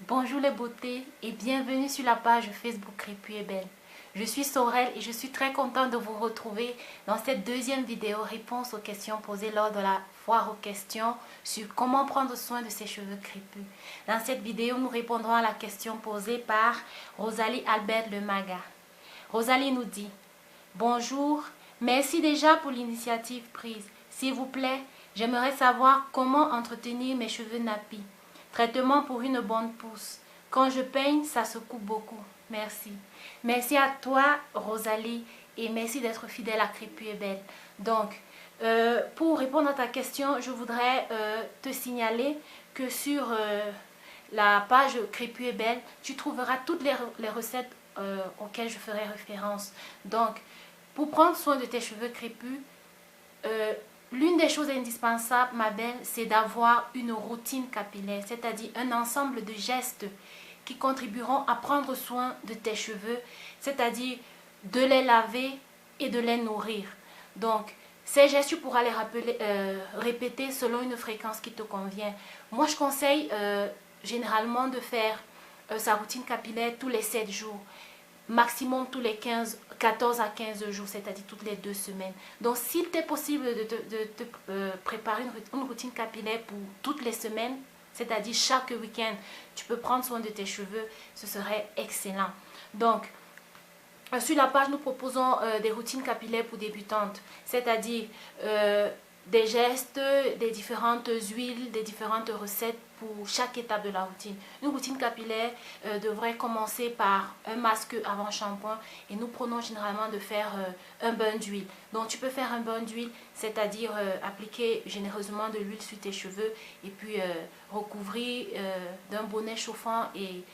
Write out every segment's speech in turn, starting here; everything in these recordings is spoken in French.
Bonjour les beautés et bienvenue sur la page Facebook Crépus et Belle. Je suis Sorel et je suis très contente de vous retrouver dans cette deuxième vidéo réponse aux questions posées lors de la foire aux questions sur comment prendre soin de ses cheveux crépus. Dans cette vidéo, nous répondrons à la question posée par Rosalie Albert Lemaga. Rosalie nous dit: bonjour, merci déjà pour l'initiative prise. S'il vous plaît, j'aimerais savoir comment entretenir mes cheveux nappis. Traitement pour une bonne pousse. Quand je peigne, ça se coupe beaucoup. Merci. Merci à toi, Rosalie, et merci d'être fidèle à Crépus et Belle. Donc, pour répondre à ta question, je voudrais te signaler que sur la page Crépus et Belle, tu trouveras toutes les recettes auxquelles je ferai référence. Donc, pour prendre soin de tes cheveux crépus, l'une des choses indispensables, ma belle, c'est d'avoir une routine capillaire, c'est-à-dire un ensemble de gestes qui contribueront à prendre soin de tes cheveux, c'est-à-dire de les laver et de les nourrir. Donc, ces gestes, tu pourras les répéter selon une fréquence qui te convient. Moi, je conseille généralement de faire sa routine capillaire tous les 7 jours. Maximum tous les 14 à 15 jours, c'est-à-dire toutes les 2 semaines. Donc, s'il t'est possible de te préparer une routine capillaire pour toutes les semaines, c'est-à-dire chaque week-end, tu peux prendre soin de tes cheveux, ce serait excellent. Donc, sur la page, nous proposons des routines capillaires pour débutantes, c'est-à-dire des gestes, des différentes huiles, des différentes recettes pour chaque étape de la routine. Une routine capillaire devrait commencer par un masque avant shampoing et nous prenons généralement de faire un bain d'huile. Donc tu peux faire un bain d'huile, c'est-à-dire appliquer généreusement de l'huile sur tes cheveux et puis recouvrir d'un bonnet chauffant et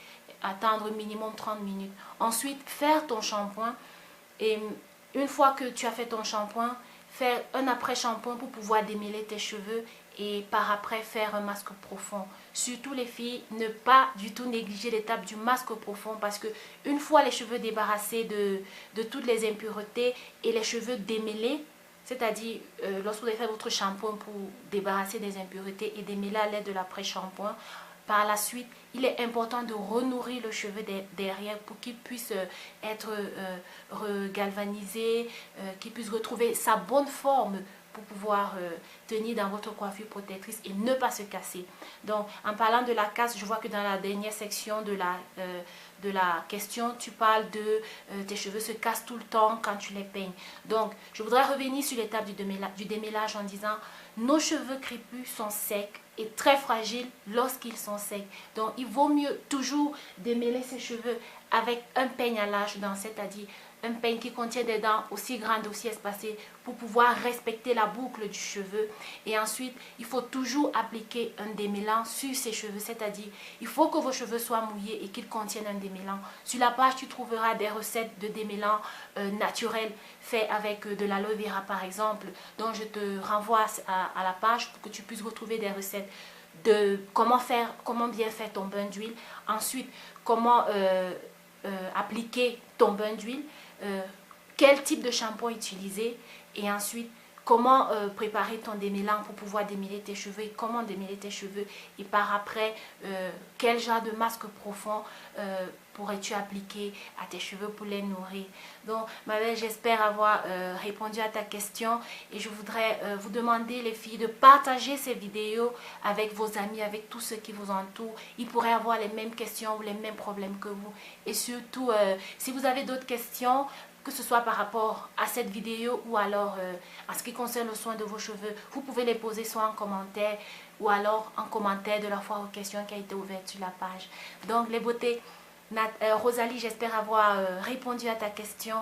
attendre minimum 30 minutes. Ensuite, faire ton shampoing et une fois que tu as fait ton shampoing, faire un après-shampoing pour pouvoir démêler tes cheveux et par après faire un masque profond. Surtout les filles, ne pas du tout négliger l'étape du masque profond parce que une fois les cheveux débarrassés de toutes les impuretés et les cheveux démêlés, c'est-à-dire lorsque vous avez fait votre shampoing pour débarrasser des impuretés et démêler à l'aide de l'après-shampoing, par la suite, il est important de renourrir le cheveu derrière pour qu'il puisse être regalvanisé, qu'il puisse retrouver sa bonne forme pour pouvoir tenir dans votre coiffure protectrice et ne pas se casser. Donc, en parlant de la casse, je vois que dans la dernière section de la question, tu parles de tes cheveux se cassent tout le temps quand tu les peignes. Donc, je voudrais revenir sur l'étape du démêlage en disant: nos cheveux crépus sont secs et très fragiles lorsqu'ils sont secs. Donc, il vaut mieux toujours démêler ses cheveux avec un peigne à l'âge dent, c'est-à-dire un peigne qui contient des dents aussi grandes, aussi espacées pour pouvoir respecter la boucle du cheveu. Et ensuite, il faut toujours appliquer un démêlant sur ses cheveux, c'est-à-dire il faut que vos cheveux soient mouillés et qu'ils contiennent un démêlant. Sur la page, tu trouveras des recettes de démêlant naturels faits avec de l'aloe vera par exemple. Donc, je te renvoie à la page pour que tu puisses retrouver des recettes de comment bien faire ton bain d'huile. Ensuite, comment appliquer ton bain d'huile, quel type de shampoing utiliser et ensuite comment préparer ton démêlant pour pouvoir démêler tes cheveux et comment démêler tes cheveux et par après quel genre de masque profond pourrais-tu appliquer à tes cheveux pour les nourrir. Donc ma belle, j'espère avoir répondu à ta question et je voudrais vous demander les filles de partager ces vidéos avec vos amis, avec tous ceux qui vous entourent. Ils pourraient avoir les mêmes questions ou les mêmes problèmes que vous et surtout si vous avez d'autres questions, que ce soit par rapport à cette vidéo ou alors en ce qui concerne le soin de vos cheveux, vous pouvez les poser soit en commentaire ou alors en commentaire de la foire aux questions qui a été ouverte sur la page. Donc les beautés, Rosalie, j'espère avoir répondu à ta question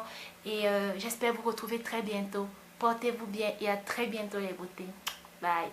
et j'espère vous retrouver très bientôt. Portez-vous bien et à très bientôt les beautés. Bye.